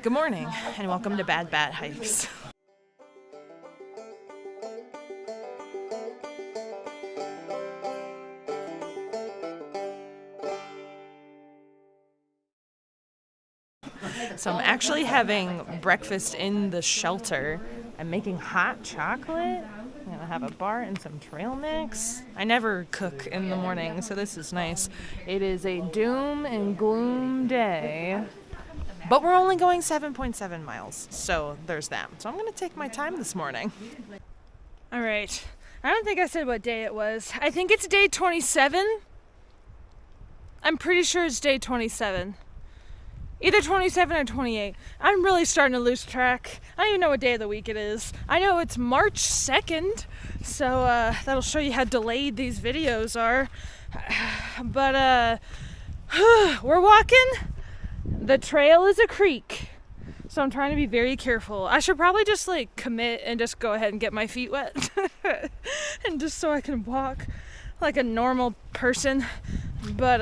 Good morning, and welcome to Bad Bat Hikes. So I'm actually having breakfast in the shelter. I'm making hot chocolate. I'm gonna have a bar and some trail mix. I never cook in the morning, so this is nice. It is a doom and gloom day, but we're only going 7.7 miles, so there's that. So I'm gonna take my time this morning. All right. I don't think I said what day it was. I think it's day 27. I'm pretty sure it's day 27. Either 27 or 28. I'm really starting to lose track. I don't even know what day of the week it is. I know it's March 2nd, so that'll show you how delayed these videos are. But we're walking. The trail is a creek, so I'm trying to be very careful. I should probably just commit and just go ahead and get my feet wet. And just so I can walk like a normal person. But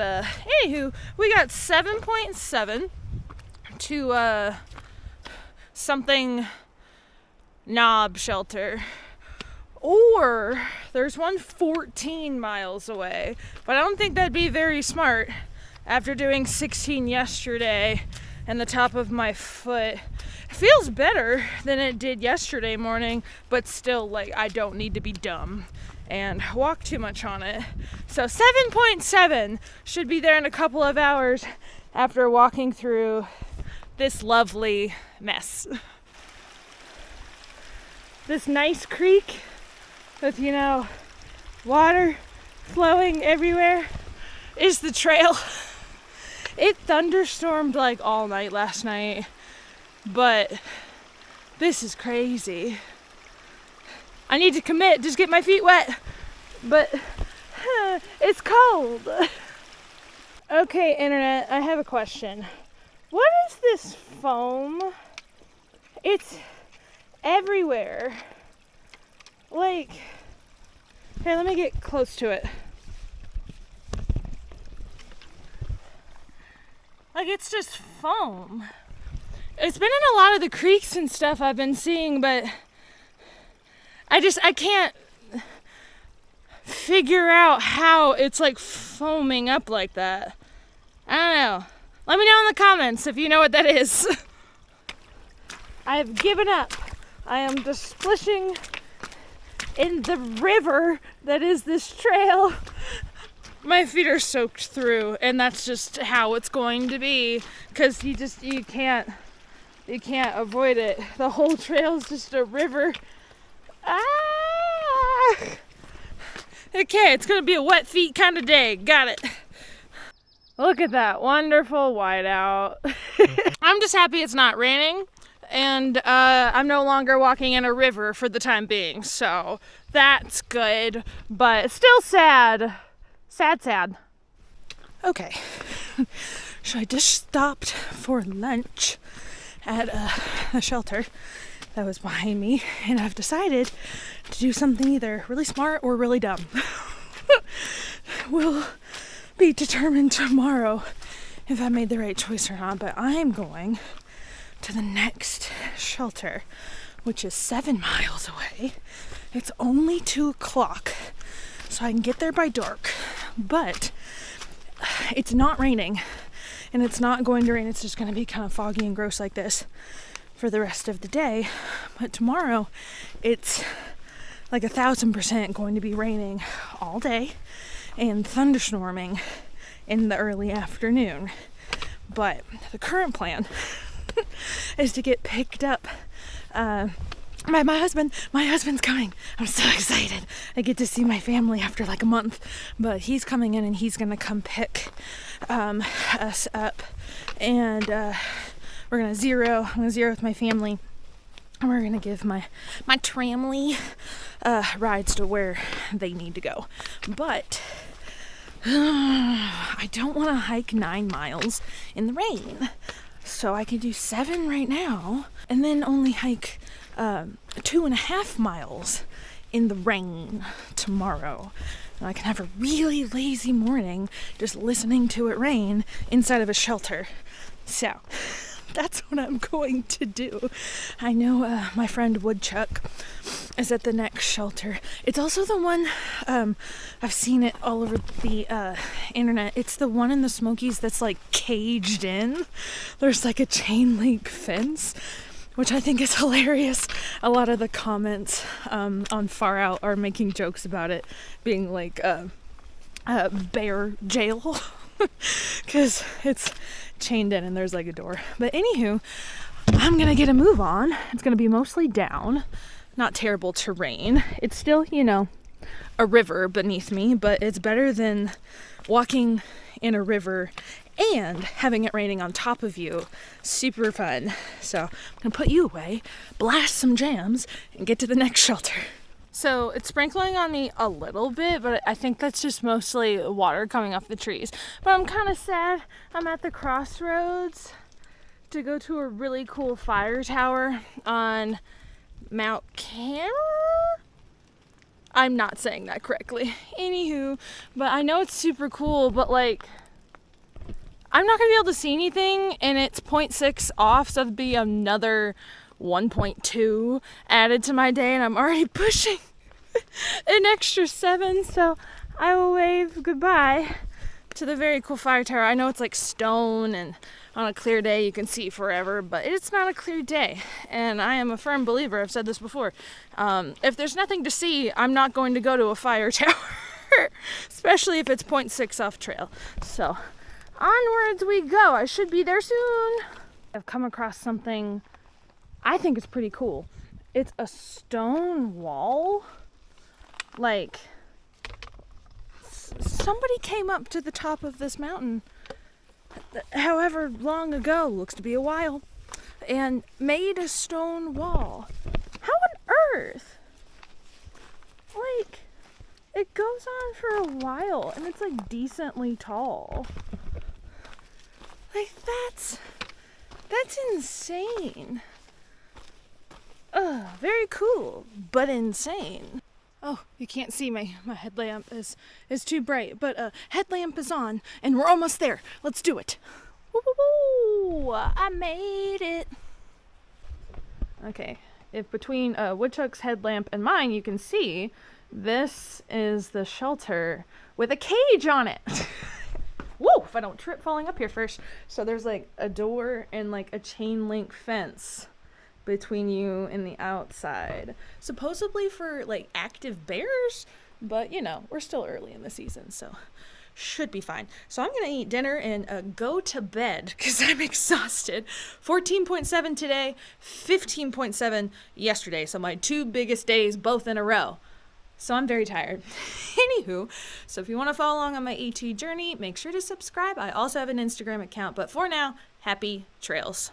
anywho, we got 7.7 to something knob shelter, or there's one 14 miles away, but I don't think that'd be very smart after doing 16 yesterday and the top of my foot. It feels better than it did yesterday morning, but still, I don't need to be dumb and walk too much on it. So 7.7 should be there in a couple of hours after walking through this lovely mess. This nice creek with, water flowing everywhere is the trail. It thunderstormed all night last night, but this is crazy. I need to commit, just get my feet wet, but it's cold. Okay, internet, I have a question. What is this foam? It's everywhere. Here, let me get close to it. It's just foam. It's been in a lot of the creeks and stuff I've been seeing, but I can't figure out how it's foaming up like that. I don't know. Let me know in the comments if you know what that is. I have given up. I am just splishing in the river that is this trail. My feet are soaked through, and that's just how it's going to be, because you can't avoid it. The whole trail is just a river. Ah! Okay, it's gonna be a wet feet kind of day. Got it. Look at that wonderful whiteout. I'm just happy it's not raining, and I'm no longer walking in a river for the time being, so that's good, but still sad. Sad. Okay, so I just stopped for lunch at a shelter that was behind me, and I've decided to do something either really smart or really dumb. We'll be determined tomorrow if I made the right choice or not, but I'm going to the next shelter, which is 7 miles away. It's only 2:00, so I can get there by dark, but it's not raining, and it's not going to rain. It's just going to be kind of foggy and gross like this for the rest of the day. But tomorrow it's 1,000% going to be raining all day and thunderstorming in the early afternoon. But the current plan is to get picked up by my husband. My husband's coming. I'm so excited. I get to see my family after a month, but he's coming in and he's gonna come pick us up, and I'm gonna zero with my family, and we're gonna give my tramley rides to where they need to go. But I don't want to hike 9 miles in the rain, so I can do 7 right now and then only hike 2.5 miles in the rain tomorrow. And I can have a really lazy morning just listening to it rain inside of a shelter. So that's what I'm going to do. I know my friend Woodchuck is at the next shelter. It's also the one, I've seen it all over the internet. It's the one in the Smokies that's like caged in. There's like a chain link fence, which I think is hilarious. A lot of the comments on Far Out are making jokes about it being like bear jail because it's chained in and there's like a door. But anywho, I'm gonna get a move on. It's gonna be mostly down, not terrible terrain. It's still, you know, a river beneath me, but it's better than walking in a river and having it raining on top of you. Super fun. So I'm gonna put you away, blast some jams, and get to the next shelter. So it's sprinkling on me a little bit, but I think that's just mostly water coming off the trees. But I'm kind of sad. I'm at the crossroads to go to a really cool fire tower on Mount Camera? I'm not saying that correctly. Anywho, but I know it's super cool, but like, I'm not gonna be able to see anything, and it's 0.6 off, so that'd be another 1.2 added to my day, and I'm already pushing an extra 7, so I will wave goodbye to the very cool fire tower. I know it's like stone, and on a clear day you can see forever, but it's not a clear day, and I am a firm believer, I've said this before, if there's nothing to see, I'm not going to go to a fire tower, especially if it's 0.6 off trail. So onwards we go. I should be there soon. I've come across something I think it's pretty cool. It's a stone wall. Like, somebody came up to the top of this mountain however long ago, looks to be a while, and made a stone wall. How on earth? Like, it goes on for a while, and it's like decently tall. Like, that's insane. Very cool, but insane. Oh, you can't see my headlamp is too bright, but headlamp is on, and we're almost there. Let's do it. Woo! I made it. Okay, if between Woodchuck's headlamp and mine, you can see this is the shelter with a cage on it. Whoa! If I don't trip falling up here first. So there's like a door and like a chain link fence between you and the outside, supposedly for like active bears, but you know, we're still early in the season, so should be fine. So I'm gonna eat dinner and go to bed because I'm exhausted. 14.7 today, 15.7 yesterday, so my 2 biggest days both in a row. So I'm very tired. Anywho, so if you want to follow along on my AT journey, make sure to subscribe. I also have an Instagram account, but for now, happy trails.